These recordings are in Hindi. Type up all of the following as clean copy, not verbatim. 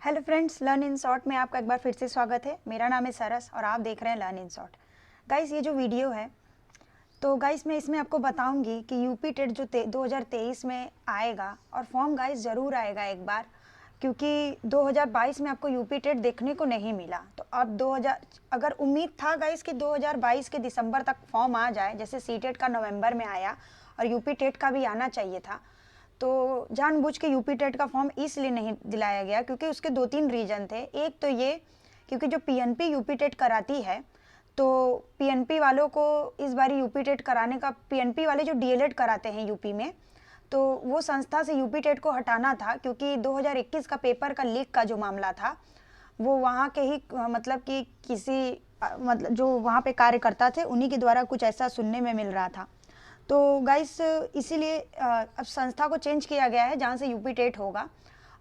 Hello friends, learn in short में आपका एक बार फिर से स्वागत है। मेरा नाम है सरस और आप देख रहे हैं लर्न इन शॉर्ट। गाइस, ये जो वीडियो है तो गाइस मैं इसमें आपको बताऊंगी कि यूपी टेट जो 2023 में आएगा और फॉर्म गाइस ज़रूर आएगा एक बार, क्योंकि 2022 में आपको यूपी टेट देखने को नहीं मिला। तो अब 2000 अगर उम्मीद था गाइस कि 2022 के दिसंबर तक फॉर्म आ जाए, जैसे सी टेट का नवंबर में आया और यूपी टेट का भी आना चाहिए था, तो जानबूझ के यूपी टेट का फॉर्म इसलिए नहीं दिलाया गया क्योंकि उसके दो तीन रीजन थे। एक तो ये क्योंकि जो पीएनपी यूपी टेट कराती है, तो पीएनपी वालों को इस बार यूपी टेट कराने का, पीएनपी वाले जो डीएलएड कराते हैं यूपी में, तो वो संस्था से यूपी टेट को हटाना था, क्योंकि 2021 का पेपर का लीक का जो मामला था वो वहाँ के ही मतलब कि किसी मतलब जो वहाँ पे कार्यकर्ता थे उन्हीं के द्वारा कुछ ऐसा सुनने में मिल रहा था। तो गाइस इसीलिए अब संस्था को चेंज किया गया है जहाँ से यूपी टेट होगा।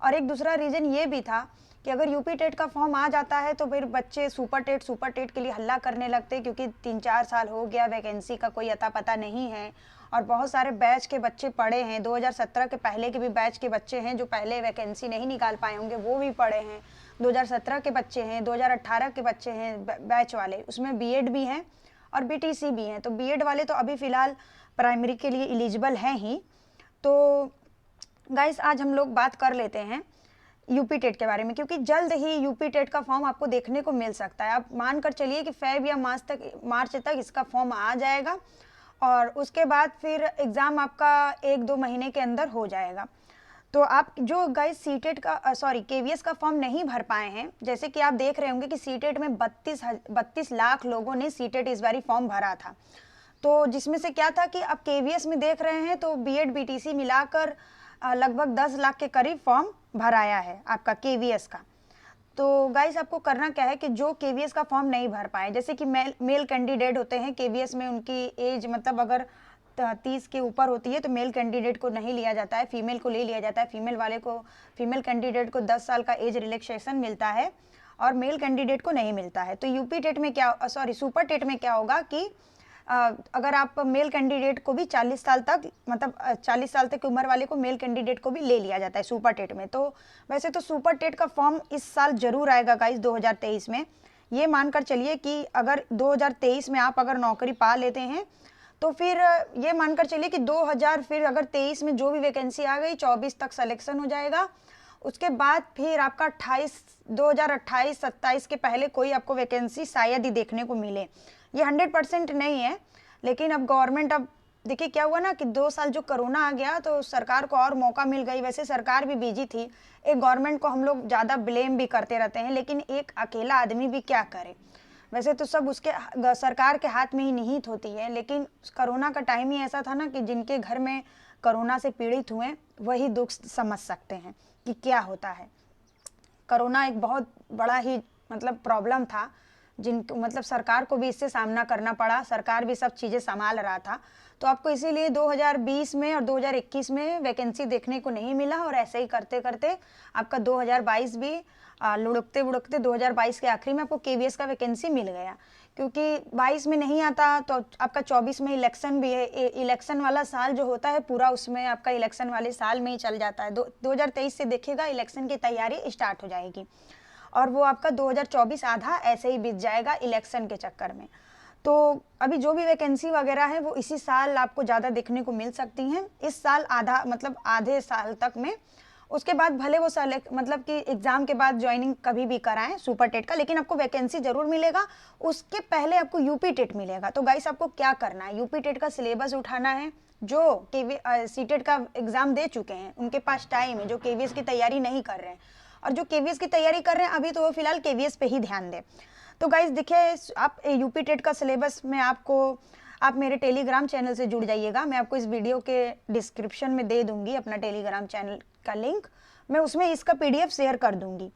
और एक दूसरा रीज़न ये भी था कि अगर यूपी टेट का फॉर्म आ जाता है तो फिर बच्चे सुपर टेट के लिए हल्ला करने लगते, क्योंकि 3-4 साल हो गया, वैकेंसी का कोई अता पता नहीं है और बहुत सारे बैच के बच्चे पढ़े हैं। 2017 के पहले के भी बैच के बच्चे हैं जो पहले वैकेंसी नहीं निकाल पाए होंगे, वो भी पढ़े हैं। 2017 के बच्चे हैं, 2018 के बच्चे हैं बैच वाले, उसमें बीएड भी हैं और बीटीसी भी हैं। तो बीएड वाले तो अभी फ़िलहाल प्राइमरी के लिए एलिजिबल हैं ही। तो गाइस आज हम लोग बात कर लेते हैं यूपी टेट के बारे में, क्योंकि जल्द ही यूपी टेट का फॉर्म आपको देखने को मिल सकता है। आप मानकर चलिए कि फेब या मार्च तक इसका फॉर्म आ जाएगा और उसके बाद फिर एग्ज़ाम आपका 1-2 महीने के अंदर हो जाएगा। तो आप जो गाइस सीटेट का केवीएस का फॉर्म नहीं भर पाए हैं, जैसे कि आप देख रहे होंगे कि सीटेट में 32 लाख लोगों ने सीटेट इस बारी फॉर्म भरा था। तो जिसमें से क्या था कि आप केवीएस में देख रहे हैं तो बीएड बीटीसी मिलाकर लगभग 10 लाख के करीब फॉर्म भराया है आपका केवीएस का। तो गाइस आपको करना क्या है कि जो केवीएस का फॉर्म नहीं भर पाए, जैसे कि मेल कैंडिडेट होते हैं केवीएस में, उनकी एज मतलब अगर 30 के ऊपर होती है तो मेल कैंडिडेट को नहीं लिया जाता है, फीमेल को ले लिया जाता है। फीमेल कैंडिडेट को 10 साल का एज रिलैक्सेशन मिलता है और मेल कैंडिडेट को नहीं मिलता है। तो यूपी टेट में क्या सुपर टेट में क्या होगा कि अगर आप मेल कैंडिडेट को भी 40 साल तक मतलब 40 साल तक की उम्र वाले को मेल कैंडिडेट को भी ले लिया जाता है सुपर टेट में। तो वैसे तो सुपर टेट का फॉर्म इस साल जरूर आएगा गाइस 2023 में। ये मानकर चलिए कि अगर 2023 में आप अगर नौकरी पा लेते हैं तो फिर ये मानकर चलिए कि 2000 फिर अगर 23 में जो भी वैकेंसी आ गई 24 तक सिलेक्शन हो जाएगा। उसके बाद फिर आपका 2028-27 के पहले कोई आपको वैकेंसी शायद ही देखने को मिले। ये 100% नहीं है, लेकिन अब गवर्नमेंट, अब देखिए क्या हुआ ना कि 2 साल जो कोरोना आ गया तो सरकार को और मौका मिल गई। वैसे सरकार भी बिजी थी, एक गवर्नमेंट को हम लोग ज़्यादा ब्लेम भी करते रहते हैं, लेकिन एक अकेला आदमी भी क्या करे। वैसे तो सब उसके सरकार के हाथ में ही निहित होती है, लेकिन कोरोना का टाइम ही ऐसा था ना कि जिनके घर में कोरोना से पीड़ित हुए वही दुख समझ सकते हैं कि क्या होता है। कोरोना एक बहुत बड़ा ही मतलब प्रॉब्लम था, मतलब सरकार को भी इससे सामना करना पड़ा, सरकार भी सब चीज़ें संभाल रहा था। तो आपको इसीलिए 2020 में और 2021 में वैकेंसी देखने को नहीं मिला और ऐसे ही करते करते आपका 2022 भी लुढ़कते बुढ़कते 2022 के आखिरी में आपको केवीएस का वैकेंसी मिल गया। क्योंकि 22 में नहीं आता तो आपका 24 में इलेक्शन भी है। इलेक्शन वाला साल जो होता है पूरा उसमें आपका इलेक्शन वाले साल में ही चल जाता है। 2023 से देखिएगा इलेक्शन की तैयारी स्टार्ट हो जाएगी और वो आपका 2024 आधा ऐसे ही बीत जाएगा इलेक्शन के चक्कर में। तो अभी जो भी वैकेंसी वगैरह है वो इसी साल आपको ज़्यादा देखने को मिल सकती हैं, इस साल आधा मतलब आधे साल तक में। उसके बाद भले वो मतलब कि एग्ज़ाम के बाद ज्वाइनिंग कभी भी कराएं सुपर टेट का, लेकिन आपको वैकेंसी ज़रूर मिलेगा। उसके पहले आपको यूपी टेट मिलेगा। तो गाइस आपको क्या करना है, यूपी टेट का सिलेबस उठाना है। जो सी टेट का एग्ज़ाम दे चुके हैं उनके पास टाइम है, जो केवीएस की तैयारी नहीं कर रहे हैं और जो केवीएस की तैयारी कर रहे हैं अभी, तो वो फिलहाल केवीएस पे ही ध्यान दें। तो गाइस देखिए, आप यूपी टेट का सिलेबस में आप मेरे टेलीग्राम चैनल से जुड़ जाइएगा। मैं आपको इस वीडियो के डिस्क्रिप्शन में दे दूंगी अपना टेलीग्राम चैनल का लिंक, मैं उसमें इसका पीडीएफ शेयर कर दूंगी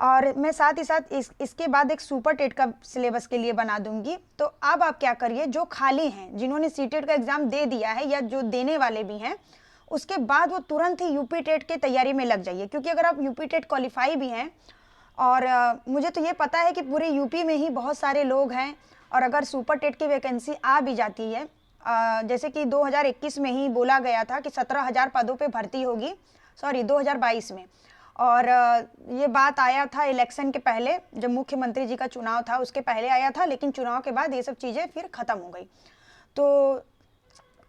और मैं साथ ही साथ इसके बाद एक सुपर टेट का सिलेबस के लिए बना दूंगी। तो अब आप क्या करिए, जो खाली हैं, जिन्होंने सी टेट का एग्ज़ाम दे दिया है या जो देने वाले भी हैं, उसके बाद वो तुरंत ही यूपी टेट की तैयारी में लग जाइए। क्योंकि अगर आप यूपी टेट क्वालिफाई भी हैं और मुझे तो ये पता है कि पूरे यूपी में ही बहुत सारे लोग हैं, और अगर सुपर टेट की वैकेंसी आ भी जाती है, जैसे कि 2021 में ही बोला गया था कि 17,000 पदों पे भर्ती होगी, 2022 में, और ये बात आया था इलेक्शन के पहले, जब मुख्यमंत्री जी का चुनाव था उसके पहले आया था, लेकिन चुनाव के बाद ये सब चीज़ें फिर ख़त्म हो गई। तो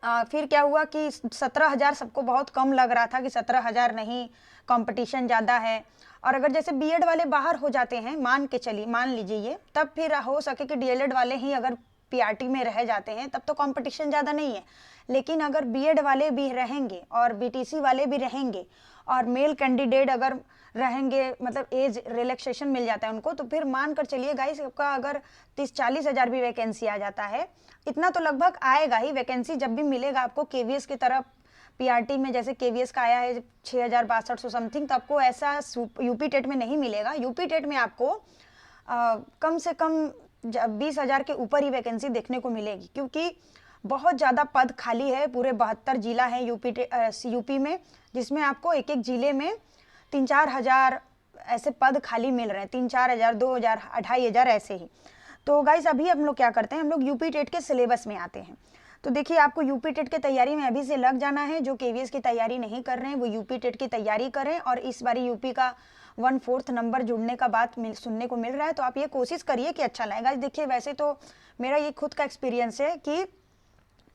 फिर क्या हुआ कि 17,000 सबको बहुत कम लग रहा था कि 17,000 नहीं, कंपटीशन ज़्यादा है। और अगर जैसे बीएड वाले बाहर हो जाते हैं, मान लीजिए ये, तब फिर हो सके कि डीएलएड वाले ही अगर पीआरटी में रह जाते हैं, तब तो कंपटीशन ज़्यादा नहीं है। लेकिन अगर बीएड वाले भी रहेंगे और बीटीसी वाले भी रहेंगे और मेल कैंडिडेट अगर रहेंगे, मतलब एज रिलैक्सेशन मिल जाता है उनको, तो फिर मान कर चलिए गाइस, आपका अगर 30-40 हज़ार भी वैकेंसी आ जाता है, इतना तो लगभग आएगा ही वैकेंसी जब भी मिलेगा आपको केवीएस की तरफ। पीआरटी में जैसे केवीएस का आया है 6,062 समथिंग, तो आपको ऐसा यूपी टेट में नहीं मिलेगा। यूपी टेट में आपको कम से कम 20,000 के ऊपर ही वैकेंसी देखने को मिलेगी, क्योंकि बहुत ज़्यादा पद खाली है। पूरे 72 जिला है यूपी में, जिसमें आपको एक एक जिले में 3-4 हज़ार ऐसे पद खाली मिल रहे हैं, 3-4 हज़ार, 2,000, 2,500 ऐसे ही। तो गाइस अभी हम लोग क्या करते हैं, हम लोग यूपी टेट के सिलेबस में आते हैं। तो देखिए, आपको यूपी टेट की तैयारी में अभी से लग जाना है। जो केवीएस की तैयारी नहीं कर रहे हैं वो यूपी टेट की तैयारी करें। और इस बारी यूपी का 1/4 नंबर जुड़ने का बात सुनने को मिल रहा है, तो आप ये कोशिश करिए कि अच्छा लगेगा। देखिए, वैसे तो मेरा ये खुद का एक्सपीरियंस है कि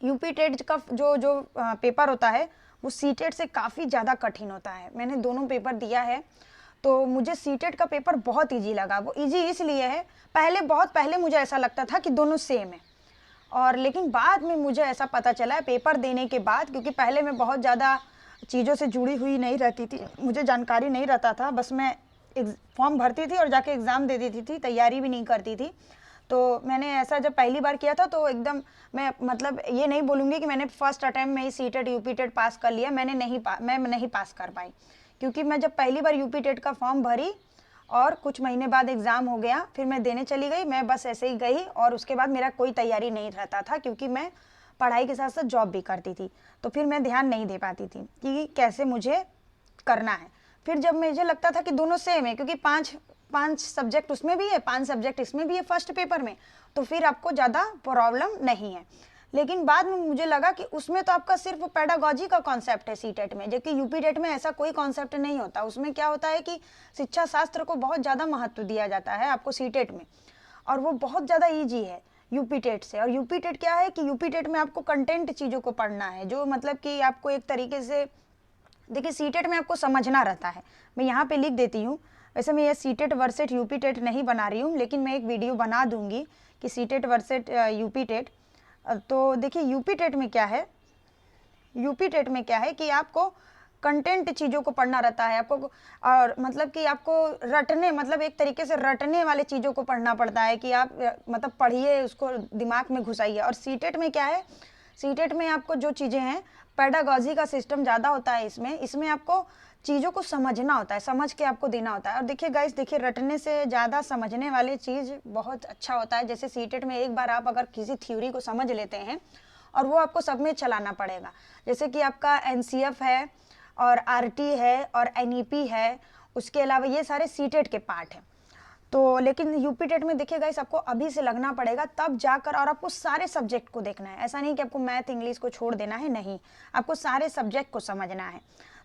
यूपी टेट का जो पेपर होता है वो सीटेट से काफ़ी ज़्यादा कठिन होता है। मैंने दोनों पेपर दिया है, तो मुझे सीटेट का पेपर बहुत इजी लगा। वो इजी इसलिए है, बहुत पहले मुझे ऐसा लगता था कि दोनों सेम है, और लेकिन बाद में मुझे ऐसा पता चला है पेपर देने के बाद, क्योंकि पहले मैं बहुत ज़्यादा चीज़ों से जुड़ी हुई नहीं रहती थी, मुझे जानकारी नहीं रहता था, बस मैं फॉर्म भरती थी और जाके एग्ज़ाम दे देती थी, तैयारी भी नहीं करती थी। तो मैंने ऐसा जब पहली बार किया था, तो एकदम मैं, मतलब ये नहीं बोलूँगी कि मैंने फर्स्ट अटैम्प्ट में ही सीटेट यूपी टेट पास कर लिया। मैं नहीं पास कर पाई, क्योंकि मैं जब पहली बार यूपी टेट का फॉर्म भरी और कुछ महीने बाद एग्ज़ाम हो गया, फिर मैं देने चली गई। मैं बस ऐसे ही गई और उसके बाद मेरा कोई तैयारी नहीं रहता था, क्योंकि मैं पढ़ाई के साथ साथ जॉब भी करती थी, तो फिर मैं ध्यान नहीं दे पाती थी कि कैसे मुझे करना है। फिर जब मुझे लगता था कि दोनों सेम है, क्योंकि पांच सब्जेक्ट उसमें भी है, 5 सब्जेक्ट इसमें भी है फर्स्ट पेपर में, तो फिर आपको ज़्यादा प्रॉब्लम नहीं है। लेकिन बाद में मुझे लगा कि उसमें तो आपका सिर्फ पेडागॉजी का कॉन्सेप्ट है सीटेट में, जबकि यूपी टेट में ऐसा कोई कॉन्सेप्ट नहीं होता। उसमें क्या होता है कि शिक्षा शास्त्र को बहुत ज़्यादा महत्व दिया जाता है आपको सीटेट में, और वो बहुत ज़्यादा ईजी है यूपी टेट से। और यूपी टेट क्या है कि यूपी टेट में आपको कंटेंट चीज़ों को पढ़ना है, जो मतलब कि आपको एक तरीके से, देखिए सीटेट में आपको समझना रहता है। मैं यहाँ पे लिख देती हूँ, वैसे मैं ये सीटेट वर्सेट यूपी टेट नहीं बना रही हूँ, लेकिन मैं एक वीडियो बना दूंगी कि सीटेट वर्सेट यूपी टेट। तो देखिए यूपी टेट में क्या है, यूपी टेट में क्या है कि आपको कंटेंट चीज़ों को पढ़ना रहता है आपको, और मतलब कि आपको रटने, मतलब एक तरीके से रटने वाले चीज़ों को पढ़ना पड़ता है कि आप मतलब पढ़िए, उसको दिमाग में घुसाइए। और सीटेट में क्या है, सीटेट में आपको जो चीज़ें हैं, पेडागॉजी का सिस्टम ज़्यादा होता है इसमें आपको चीज़ों को समझना होता है, समझ के आपको देना होता है। और देखिए गाइस, देखिए रटने से ज़्यादा समझने वाली चीज़ बहुत अच्छा होता है। जैसे सीटेट में एक बार आप अगर किसी थ्योरी को समझ लेते हैं और वो आपको सब में चलाना पड़ेगा, जैसे कि आपका एनसीएफ है और आरटी है और एनईपी है, उसके अलावा ये सारे सीटेट के पार्ट हैं। तो लेकिन यूपी टेट में देखिए गाइस, आपको अभी से लगना पड़ेगा तब जाकर, और आपको सारे सब्जेक्ट को देखना है। ऐसा नहीं कि आपको मैथ इंग्लिश को छोड़ देना है, नहीं, आपको सारे सब्जेक्ट को समझना है।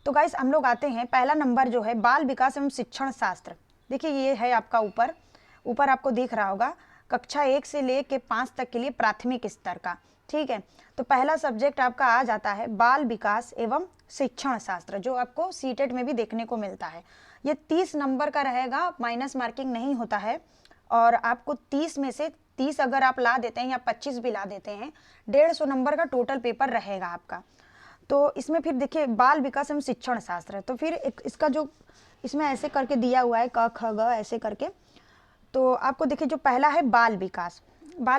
तो गाइस हम लोग आते हैं, पहला नंबर जो है बाल विकास एवं शिक्षण शास्त्र। देखिए ये है आपका ऊपर आपको दिख रहा होगा, कक्षा 1 से लेके 5 तक के लिए प्राथमिक स्तर का, ठीक है। तो पहला सब्जेक्ट आपका आ जाता है बाल विकास एवं शिक्षण शास्त्र, जो आपको सीटेट में भी देखने को मिलता है। ये 30 नंबर का रहेगा, माइनस मार्किंग नहीं होता है, और आपको 30 में से 30 अगर आप ला देते हैं या 25 भी ला देते हैं, 150 नंबर का टोटल पेपर रहेगा आपका। तो इसमें फिर देखिए बाल विकास एवं शिक्षण शास्त्र है, तो फिर इसका जो इसमें ऐसे करके दिया हुआ है क ख ग ऐसे करके। तो आपको देखिए जो पहला है बाल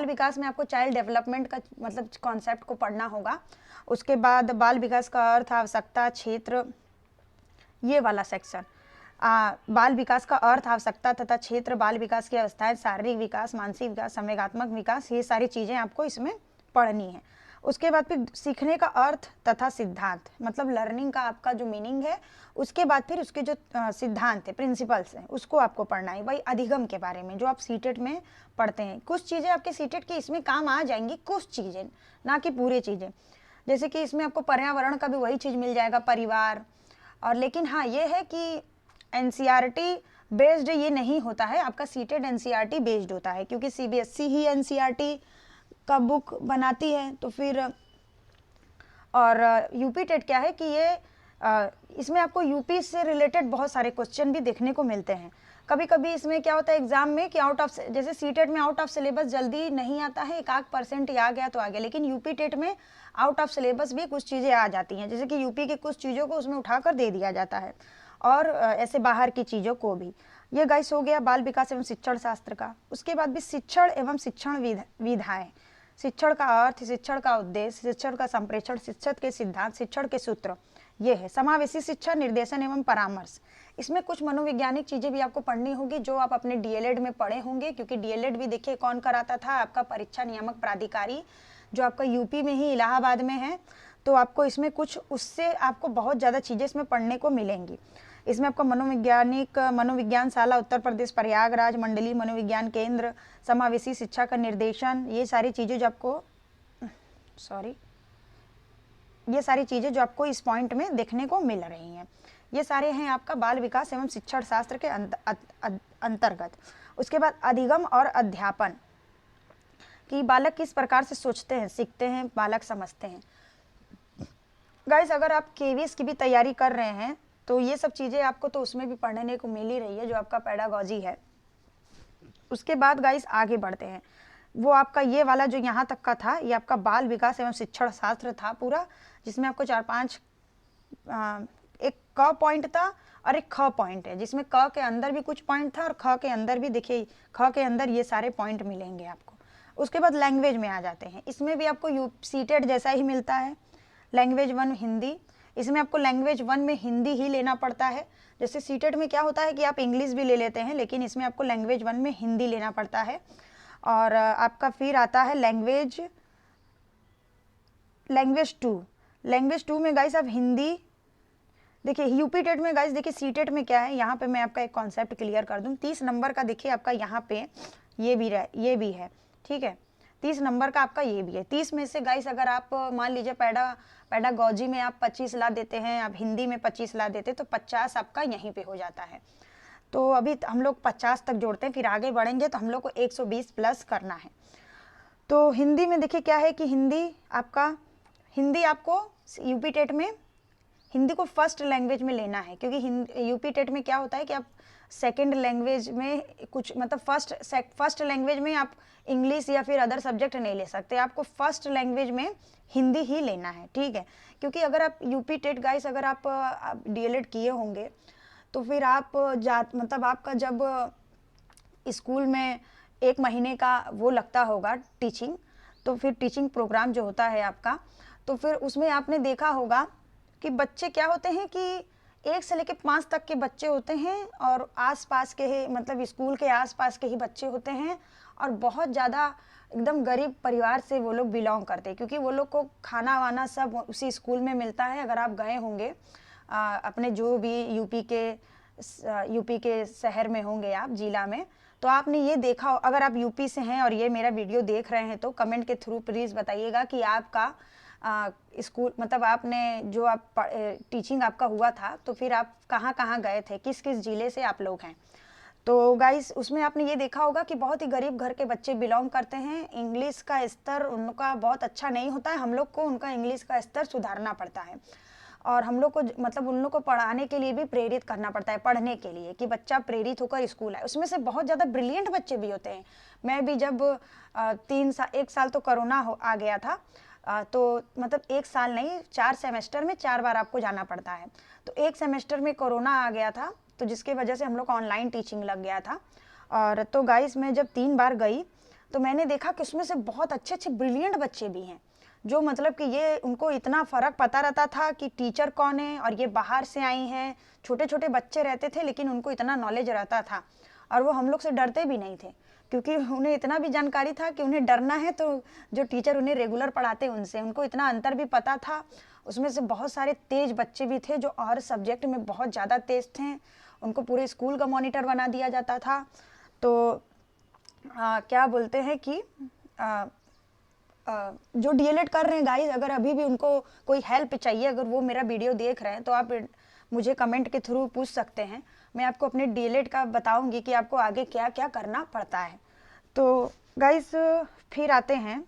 विकास में आपको चाइल्ड डेवलपमेंट का मतलब कॉन्सेप्ट को पढ़ना होगा। उसके बाद बाल विकास का अर्थ, आवश्यकता, क्षेत्र, ये वाला सेक्शन, बाल विकास का अर्थ, आवश्यकता तथा क्षेत्र, बाल विकास की अवस्थाएं, शारीरिक विकास, मानसिक विकास, संवेगात्मक विकास, ये सारी चीज़ें आपको इसमें पढ़नी है। उसके बाद फिर सीखने का अर्थ तथा सिद्धांत, मतलब लर्निंग का आपका जो मीनिंग है, उसके बाद फिर उसके जो सिद्धांत है, प्रिंसिपल्स हैं, उसको आपको पढ़ना है। भाई अधिगम के बारे में जो आप सीटेट में पढ़ते हैं, कुछ चीज़ें आपके सीटेट की इसमें काम आ जाएंगी, कुछ चीज़ें, ना कि पूरी चीज़ें। जैसे कि इसमें आपको पर्यावरण का भी वही चीज़ मिल जाएगा, परिवार। और लेकिन हाँ ये है कि एनसीईआरटी बेस्ड ये नहीं होता है, आपका सीटेड एनसीईआरटी बेस्ड होता है, क्योंकि सीबीएसई ही एनसीईआरटी का बुक बनाती है। तो फिर और यूपी टेट क्या है कि ये इसमें आपको यूपी से रिलेटेड बहुत सारे क्वेश्चन भी देखने को मिलते हैं। कभी कभी इसमें क्या होता है एग्जाम में कि आउट ऑफ, जैसे सी टेट में आउट ऑफ सिलेबस जल्दी नहीं आता है, 1% ही आ गया तो आ गया, लेकिन यूपी टेट में आउट ऑफ सिलेबस भी कुछ चीज़ें आ जाती हैं, जैसे कि यूपी की कुछ चीज़ों को उसमें उठाकर दे दिया जाता है, और ऐसे बाहर की चीज़ों को भी। ये गाइस हो गया बाल विकास एवं शिक्षण शास्त्र का। उसके बाद भी शिक्षण एवं शिक्षण विधाएं, शिक्षण का अर्थ, शिक्षण का उद्देश्य, शिक्षण का संप्रेषण, शिक्षण के सिद्धांत, शिक्षण के सूत्र, ये है। समावेशी शिक्षा, निर्देशन एवं परामर्श, इसमें कुछ मनोवैज्ञानिक चीज़ें भी आपको पढ़नी होगी जो आप अपने डीएलएड में पढ़े होंगे, क्योंकि डीएलएड भी देखिए कौन कराता था, आपका परीक्षा नियामक प्राधिकारी, जो आपका यूपी में ही इलाहाबाद में है। तो आपको इसमें कुछ उससे आपको बहुत ज़्यादा चीज़ें इसमें पढ़ने को मिलेंगी। इसमें आपको मनोविज्ञान शाला उत्तर प्रदेश प्रयागराज, मंडली मनोविज्ञान केंद्र, समावेशी शिक्षा का निर्देशन, ये सारी चीज़ें जो आपको ये सारी चीज़ें जो आपको इस पॉइंट में देखने को मिल रही हैं, ये सारे हैं आपका बाल विकास एवं शिक्षण शास्त्र के अंतर्गत। उसके बाद अधिगम और अध्यापन, कि बालक किस प्रकार से सोचते हैं, सीखते हैं, बालक समझते हैं। गाइस अगर आप केवीएस की भी तैयारी कर रहे हैं तो ये सब चीज़ें आपको तो उसमें भी पढ़ने को मिल ही रही है, जो आपका पेडागॉजी है। उसके बाद गाइस आगे बढ़ते हैं, वो आपका ये वाला जो यहाँ तक का था, ये आपका बाल विकास एवं शिक्षण शास्त्र था पूरा, जिसमें आपको 4-5 एक क पॉइंट था और एक ख पॉइंट है, जिसमें क के अंदर भी कुछ पॉइंट था और ख के अंदर भी, देखिए ख के अंदर ये सारे पॉइंट मिलेंगे आपको। उसके बाद लैंग्वेज में आ जाते हैं, इसमें भी आपको सीटेड जैसा ही मिलता है। लैंग्वेज 1 हिंदी, इसमें आपको लैंग्वेज 1 में हिंदी ही लेना पड़ता है। जैसे सीटेड में क्या होता है कि आप इंग्लिश भी ले लेते हैं, लेकिन इसमें आपको लैंग्वेज 1 में हिंदी लेना पड़ता है। और आपका फिर आता है लैंग्वेज 2। लैंग्वेज 2 में गाइस आप हिंदी, देखिए यूपी टेट में गाइस, देखिए सी टेट में क्या है, यहाँ पे मैं आपका एक कॉन्सेप्ट क्लियर कर दूँ। 30 नंबर का देखिए आपका यहाँ पे ये भी है, ठीक है, 30 नंबर का आपका ये भी है। 30 में से गाइस अगर आप मान लीजिए पेडागॉजी में आप 25 ला देते हैं, आप हिंदी में 25 ला देते, तो 50 आपका यहीं पे हो जाता है। तो अभी हम लोग 50 तक जोड़ते हैं, फिर आगे बढ़ेंगे तो हम लोग को 120 प्लस करना है। तो हिंदी में देखिए क्या है कि हिंदी आपको यूपी टेट में हिंदी को फर्स्ट लैंग्वेज में लेना है, क्योंकि यूपी टेट में क्या होता है कि आप सेकंड लैंग्वेज में कुछ, मतलब फर्स्ट लैंग्वेज में आप इंग्लिश या फिर अदर सब्जेक्ट नहीं ले सकते, आपको फर्स्ट लैंग्वेज में हिंदी ही लेना है, ठीक है। क्योंकि अगर आप यूपी टेट गाइस अगर आप डीएलएड किए होंगे तो फिर आप मतलब आपका जब स्कूल में 1 महीने का वो लगता होगा टीचिंग, तो फिर टीचिंग प्रोग्राम जो होता है आपका, तो फिर उसमें आपने देखा होगा कि बच्चे क्या होते हैं कि 1 से लेकर 5 तक के बच्चे होते हैं, और आसपास के ही, मतलब स्कूल के आसपास के ही बच्चे होते हैं, और बहुत ज़्यादा एकदम गरीब परिवार से वो लोग बिलोंग करते हैं, क्योंकि वो लोग को खाना वाना सब उसी स्कूल में मिलता है। अगर आप गए होंगे अपने जो भी यूपी के शहर में होंगे आप, जिला में, तो आपने ये देखा, अगर आप यूपी से हैं और ये मेरा वीडियो देख रहे हैं तो कमेंट के थ्रू प्लीज़ बताइएगा कि आपका स्कूल, मतलब आपने जो आप टीचिंग आपका हुआ था, तो फिर आप कहाँ कहाँ गए थे, किस किस ज़िले से आप लोग हैं। तो गाइस उसमें आपने ये देखा होगा कि बहुत ही गरीब घर के बच्चे बिलोंग करते हैं। इंग्लिश का स्तर उनका बहुत अच्छा नहीं होता है, हम लोग को उनका इंग्लिश का स्तर सुधारना पड़ता है, और हम लोग को मतलब उन लोग को पढ़ाने के लिए भी प्रेरित करना पड़ता है, पढ़ने के लिए, कि बच्चा प्रेरित होकर स्कूल आए। उसमें से बहुत ज़्यादा ब्रिलियंट बच्चे भी होते हैं। मैं भी जब 1 साल तो कोरोना आ गया था, तो मतलब 1 साल नहीं, 4 सेमेस्टर में 4 बार आपको जाना पड़ता है। तो 1 सेमेस्टर में कोरोना आ गया था, तो जिसकी वजह से हम लोग ऑनलाइन टीचिंग लग गया था। और तो गाइस मैं जब 3 बार गई तो मैंने देखा कि उसमें से बहुत अच्छे अच्छे ब्रिलियंट बच्चे भी हैं, जो मतलब कि ये उनको इतना फ़र्क पता रहता था कि टीचर कौन है, और ये बाहर से आई हैं। छोटे छोटे बच्चे रहते थे, लेकिन उनको इतना नॉलेज रहता था, और वो हम लोग से डरते भी नहीं थे, क्योंकि उन्हें इतना भी जानकारी था कि उन्हें डरना है तो जो टीचर उन्हें रेगुलर पढ़ाते उनसे, उनको इतना अंतर भी पता था। उसमें से बहुत सारे तेज बच्चे भी थे जो और सब्जेक्ट में बहुत ज़्यादा तेज थे, उनको पूरे स्कूल का मॉनिटर बना दिया जाता था। तो क्या बोलते हैं कि जो डीएलएड कर रहे हैं गाइस, अगर अभी भी उनको कोई हेल्प चाहिए, अगर वो मेरा वीडियो देख रहे हैं तो आप मुझे कमेंट के थ्रू पूछ सकते हैं। मैं आपको अपने डीएलएड का बताऊंगी कि आपको आगे क्या क्या करना पड़ता है। तो गाइस फिर आते हैं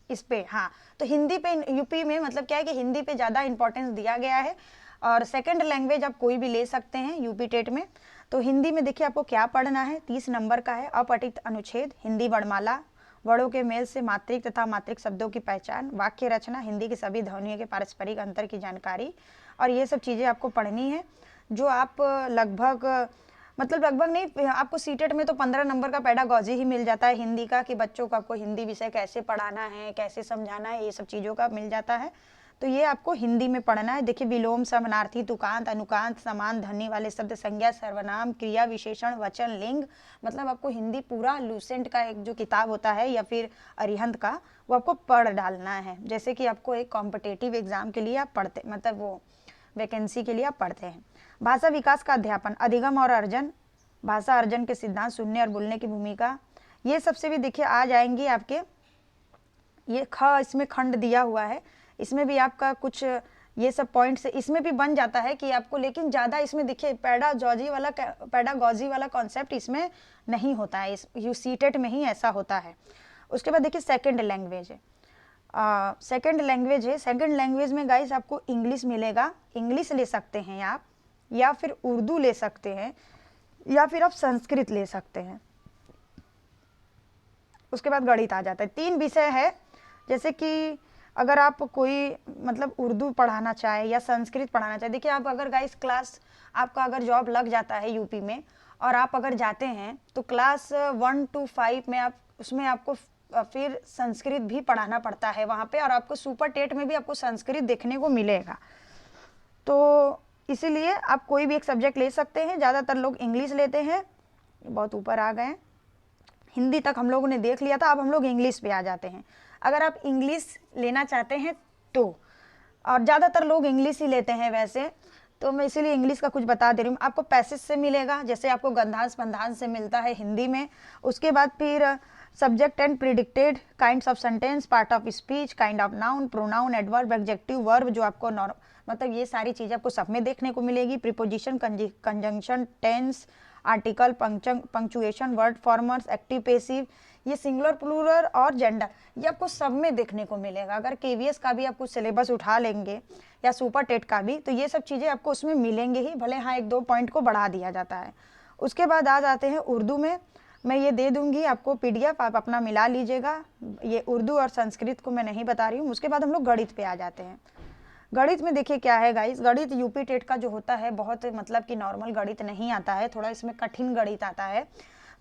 इस पे। हाँ, तो हिंदी पे यूपी में मतलब क्या है कि हिंदी पे ज़्यादा इंपॉर्टेंस दिया गया है और सेकंड लैंग्वेज आप कोई भी ले सकते हैं यूपी टेट में। तो हिंदी में देखिए आपको क्या पढ़ना है, 30 नंबर का है। अपठित अनुच्छेद, हिंदी वर्णमाला, वर्णों के मेल से मात्रिक तथा मात्रिक शब्दों की पहचान, वाक्य रचना, हिंदी की सभी ध्वनियों के पारस्परिक अंतर की जानकारी, और ये सब चीज़ें आपको पढ़नी है जो आप लगभग लगभग नहीं, आपको सीटेट में तो 15 नंबर का पेडागॉजी ही मिल जाता है हिंदी का, कि बच्चों को आपको हिंदी विषय कैसे पढ़ाना है, कैसे समझाना है, ये सब चीज़ों का मिल जाता है। तो ये आपको हिंदी में पढ़ना है। देखिए विलोम, समानार्थी, तुकांत, अनुकांत, समान ध्वनि वाले शब्द, संज्ञा, सर्वनाम, क्रिया विशेषण, वचन, लिंग, मतलब आपको हिंदी पूरा लूसेंट का एक जो किताब होता है या फिर अरिहंत का, वो आपको पढ़ डालना है। जैसे कि आपको एक कॉम्पिटेटिव एग्जाम के लिए आप पढ़ते, मतलब वो वैकेंसी के लिए आप पढ़ते हैं। भाषा विकास का अध्यापन, अधिगम और अर्जन, भाषा अर्जन के सिद्धांत, सुनने और बोलने की भूमिका, ये सबसे भी देखिए आ जाएंगी आपके। ये इसमें खंड दिया हुआ है, इसमें भी आपका कुछ ये सब पॉइंट्स इसमें भी बन जाता है कि आपको, लेकिन ज़्यादा इसमें देखिए पेडागॉजी वाला कॉन्सेप्ट इसमें नहीं होता है, इस सीटेट में ही ऐसा होता है। उसके बाद देखिए सेकंड लैंग्वेज है। सेकंड लैंग्वेज में गाइस आपको इंग्लिश मिलेगा, इंग्लिश ले सकते हैं आप, या फिर उर्दू ले सकते हैं, या फिर आप संस्कृत ले सकते हैं। उसके बाद गणित आ जाता है। 3 विषय है, जैसे कि अगर आप कोई उर्दू पढ़ाना चाहे या संस्कृत पढ़ाना चाहे, देखिए आप अगर गाइस क्लास, आपका अगर जॉब लग जाता है यूपी में और आप अगर जाते हैं तो क्लास 1 to 5 में आप उसमें आपको फिर संस्कृत भी पढ़ाना पड़ता है वहाँ पे, और आपको सुपर टेट में भी आपको संस्कृत देखने को मिलेगा। तो इसीलिए आप कोई भी एक सब्जेक्ट ले सकते हैं, ज़्यादातर लोग इंग्लिश लेते हैं। बहुत ऊपर आ गए, हिंदी तक हम लोगों ने देख लिया था, अब हम लोग इंग्लिश पे आ जाते हैं। अगर आप इंग्लिश लेना चाहते हैं तो, और ज़्यादातर लोग इंग्लिश ही लेते हैं वैसे, तो मैं इसीलिए इंग्लिश का कुछ बता दे रही हूँ। आपको पैसेज से मिलेगा, जैसे आपको गंधांश बंधांश से मिलता है हिंदी में। उसके बाद फिर subject and predicted, kinds of sentence, part of speech, kind of noun, pronoun, adverb, adjective, verb, जो आपको ये सारी चीज़ें आपको सब में देखने को मिलेगी। Preposition, conjunction, tense, article, punctuation, word formers, active passive, ये सिंगुलर प्लूरल और जेंडर, ये आपको सब में देखने को मिलेगा। अगर केवीएस का भी आप कुछ सिलेबस उठा लेंगे या सुपर टेट का भी, तो ये सब चीज़ें आपको उसमें मिलेंगे ही, भले हाँ 1-2 पॉइंट को बढ़ा दिया जाता है। उसके बाद आ जाते हैं उर्दू में। मैं ये दे दूंगी आपको पीडीएफ, आप अपना मिला लीजिएगा। ये उर्दू और संस्कृत को मैं नहीं बता रही हूँ। उसके बाद हम लोग गणित पे आ जाते हैं। गणित में देखिए क्या है गाइस, गणित यूपी टेट का जो होता है बहुत कि नॉर्मल गणित नहीं आता है, थोड़ा इसमें कठिन गणित आता है।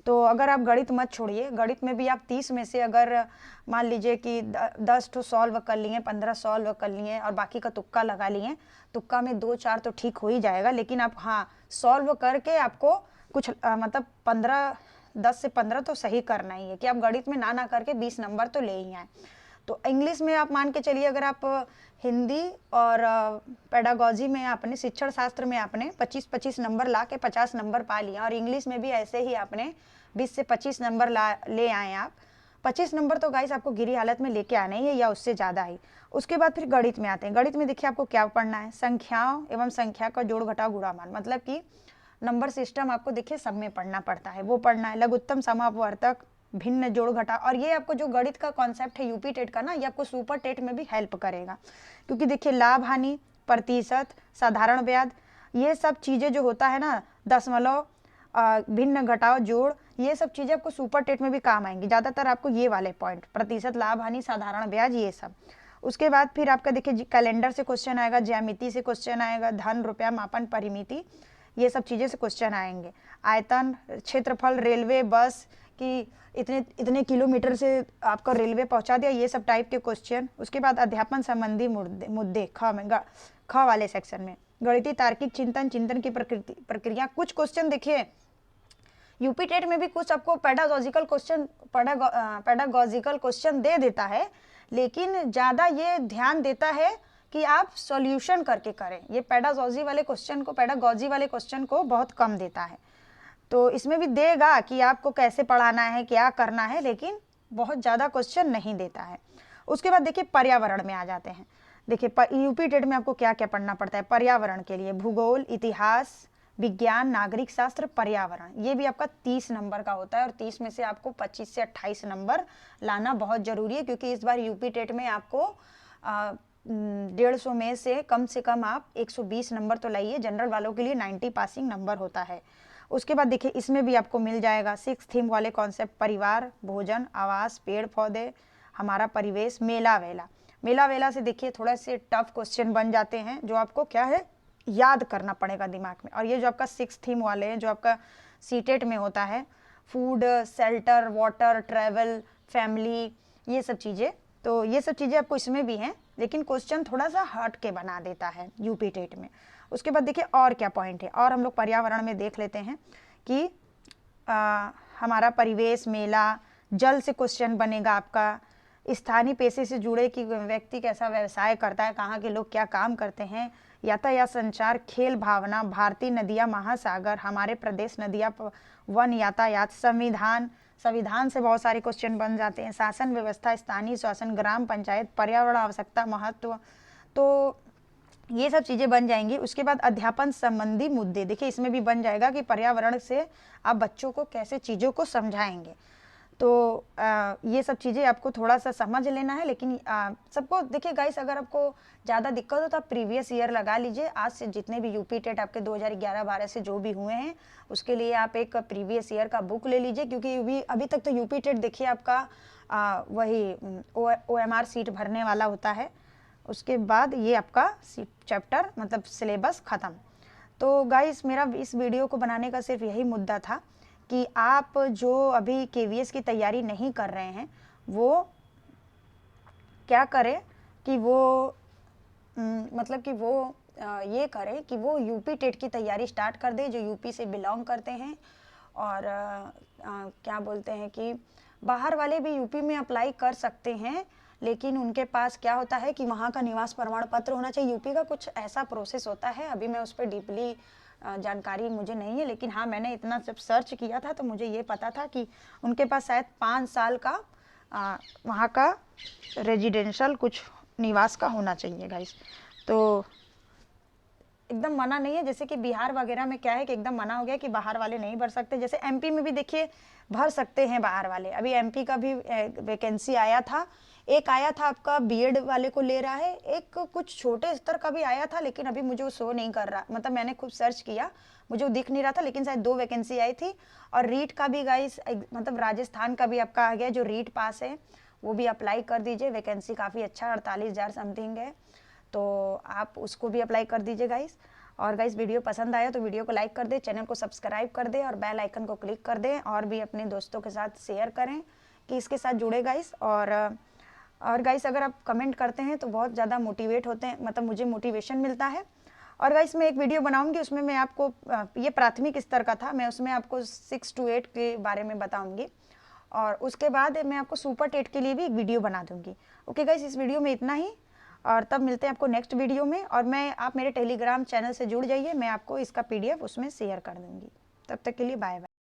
तो अगर आप गणित मत छोड़िए, गणित में भी आप 30 में से अगर मान लीजिए कि 10 तो सॉल्व कर लिए, 15 सॉल्व कर लिए और बाकी का तुक्का लगा लिए, तुक्का में 2-4 तो ठीक हो ही जाएगा, लेकिन आप हाँ सॉल्व करके आपको कुछ 10 से 15 तो सही करना ही है, कि आप गणित में ना करके 20 नंबर तो ले ही आए। तो इंग्लिश में आप मान के चलिए, अगर आप हिंदी और पेडागॉजी में आपने, शिक्षण शास्त्र में आपने 25-25 नंबर ला के 50 नंबर पा लिया, और इंग्लिश में भी ऐसे ही आपने 20 से 25 नंबर ले आए आप, 25 नंबर तो गाइस आपको गिरी हालत में लेके आना ही है या उससे ज़्यादा ही। उसके बाद फिर गणित में आते हैं। गणित में देखिए आपको क्या पढ़ना है, संख्याओं एवं संख्या का जोड़ घटाव गुणामान, मतलब कि नंबर सिस्टम आपको देखिए सब में पढ़ना पड़ता है, वो पढ़ना है। लघुत्तम, समापवर्तक, भिन्न, जोड़ घटा, और ये आपको जो गणित का कॉन्सेप्ट है यूपी टेट का ना, ये आपको सुपर टेट में भी हेल्प करेगा, क्योंकि देखिए लाभ हानि, प्रतिशत, साधारण ब्याज, ये सब चीज़ें जो होता है ना, दशमलव, भिन्न, घटाव, जोड़, ये सब चीज़ें आपको सुपर टेट में भी काम आएंगी। ज़्यादातर आपको ये वाले पॉइंट, प्रतिशत, लाभ हानि, साधारण ब्याज, ये सब। उसके बाद फिर आपका देखिए कैलेंडर से क्वेश्चन आएगा, ज्यामिति से क्वेश्चन आएगा, धन, रुपया, मापन, परिमिति, ये सब चीज़ें से क्वेश्चन आएंगे। आयतन, क्षेत्रफल, रेलवे, बस कि इतने किलोमीटर से आपका रेलवे पहुंचा दिया, ये सब टाइप के क्वेश्चन। उसके बाद अध्यापन संबंधी मुद्दे ख वाले सेक्शन में, गणितीय तार्किक चिंतन, चिंतन की प्रक्रिया, कुछ क्वेश्चन देखिए यूपी टेट में भी कुछ आपको पेडागॉजिकल क्वेश्चन दे देता है, लेकिन ज़्यादा ये ध्यान देता है कि आप सॉल्यूशन करके करें। ये पेडागॉजी वाले क्वेश्चन को बहुत कम देता है। तो इसमें भी देगा कि आपको कैसे पढ़ाना है, क्या करना है, लेकिन बहुत ज़्यादा क्वेश्चन नहीं देता है। उसके बाद देखिए पर्यावरण में आ जाते हैं। देखिए यूपी टेट में आपको क्या क्या पढ़ना पड़ता है पर्यावरण के लिए, भूगोल, इतिहास, विज्ञान, नागरिक शास्त्र, पर्यावरण, ये भी आपका 30 नंबर का होता है और 30 में से आपको 25 से 28 नंबर लाना बहुत ज़रूरी है, क्योंकि इस बार यूपी टेट में आपको 150 में से कम आप 120 नंबर तो लाइए। जनरल वालों के लिए 90 पासिंग नंबर होता है। उसके बाद देखिए इसमें भी आपको मिल जाएगा 6 थीम वाले कॉन्सेप्ट, परिवार, भोजन, आवास, पेड़ पौधे, हमारा परिवेश, मेला वेला। मेला वेला से देखिए थोड़ा से टफ क्वेश्चन बन जाते हैं, जो आपको क्या है याद करना पड़ेगा दिमाग में। और ये जो आपका 6 थीम वाले हैं, जो आपका सीटेट में होता है, food, shelter, water, travel, family, ये सब चीज़ें, तो ये सब चीज़ें आपको इसमें भी हैं, लेकिन क्वेश्चन थोड़ा सा हट के बना देता है यूपी टेट में। उसके बाद देखिए और क्या पॉइंट है, और हम लोग पर्यावरण में देख लेते हैं कि हमारा परिवेश, मेला, जल से क्वेश्चन बनेगा आपका, स्थानीय पेशे से जुड़े कि व्यक्ति कैसा व्यवसाय करता है, कहाँ के लोग क्या काम करते हैं, यातायात, संचार, खेल, भावना, भारतीय नदियाँ, महासागर, हमारे प्रदेश, नदियाँ, वन, यातायात, संविधान, संविधान से बहुत सारे क्वेश्चन बन जाते हैं, शासन व्यवस्था, स्थानीय शासन, ग्राम पंचायत, पर्यावरण आवश्यकता, महत्व, तो ये सब चीज़ें बन जाएंगी। उसके बाद अध्यापन संबंधी मुद्दे, देखिए इसमें भी बन जाएगा कि पर्यावरण से आप बच्चों को कैसे चीज़ों को समझाएंगे। तो ये सब चीज़ें आपको थोड़ा सा समझ लेना है, लेकिन सबको देखिए गाइस, अगर आपको ज़्यादा दिक्कत हो तो आप प्रीवियस ईयर लगा लीजिए। आज से जितने भी यूपी टेट आपके 2011-12 से जो भी हुए हैं, उसके लिए आप एक प्रीवियस ईयर का बुक ले लीजिए, क्योंकि अभी तक तो यूपी टेट देखिए आपका वही OMR सीट भरने वाला होता है। उसके बाद ये आपका चैप्टर मतलब सिलेबस ख़त्म। तो गाइस मेरा इस वीडियो को बनाने का सिर्फ यही मुद्दा था कि आप जो अभी KVS की तैयारी नहीं कर रहे हैं, वो क्या करें कि वो मतलब कि वो ये करें कि वो यूपी टेट की तैयारी स्टार्ट कर दे, जो यूपी से बिलोंग करते हैं। और क्या बोलते हैं कि बाहर वाले भी यूपी में अप्लाई कर सकते हैं, लेकिन उनके पास क्या होता है कि वहाँ का निवास प्रमाण पत्र होना चाहिए। यूपी का कुछ ऐसा प्रोसेस होता है, अभी मैं उस पर डीपली जानकारी मुझे नहीं है, लेकिन हाँ मैंने इतना जब सर्च किया था तो मुझे ये पता था कि उनके पास शायद 5 साल का वहाँ का रेजिडेंशियल कुछ निवास का होना चाहिए गाइस। तो एकदम मना नहीं है, जैसे कि बिहार वगैरह में क्या है कि एकदम मना हो गया कि बाहर वाले नहीं भर सकते। जैसे MP में भी देखिए भर सकते हैं बाहर वाले। अभी MP का भी वैकेंसी आया था, एक आया था आपका BEd वाले को ले रहा है, एक कुछ छोटे स्तर का भी आया था, लेकिन अभी मुझे वो शो नहीं कर रहा, मतलब मैंने खूब सर्च किया, मुझे वो दिख नहीं रहा था, लेकिन शायद 2 वैकेंसी आई थी। और रीट का भी गाइस मतलब राजस्थान का भी आपका आ गया, जो रीट पास है वो भी अप्लाई कर दीजिए, वैकेंसी काफ़ी अच्छा 48,000 समथिंग है, तो आप उसको भी अप्लाई कर दीजिए गाइस। और गाइस वीडियो पसंद आया तो वीडियो को लाइक कर दे, चैनल को सब्सक्राइब कर दे और बेल आइकन को क्लिक कर दें, और भी अपने दोस्तों के साथ शेयर करें कि इसके साथ जुड़े गाइस। और गाइस अगर आप कमेंट करते हैं तो बहुत ज़्यादा मोटिवेट होते हैं, मतलब मुझे मोटिवेशन मिलता है। और गाइस मैं एक वीडियो बनाऊंगी, उसमें मैं आपको ये प्राथमिक स्तर का था, मैं उसमें आपको 6 to 8 के बारे में बताऊंगी, और उसके बाद मैं आपको सुपर टेट के लिए भी एक वीडियो बना दूंगी। ओके गाइस, इस वीडियो में इतना ही, और तब मिलते हैं आपको नेक्स्ट वीडियो में। और आप मेरे टेलीग्राम चैनल से जुड़ जाइए, मैं आपको इसका PDF उसमें शेयर कर दूंगी। तब तक के लिए बाय बाय।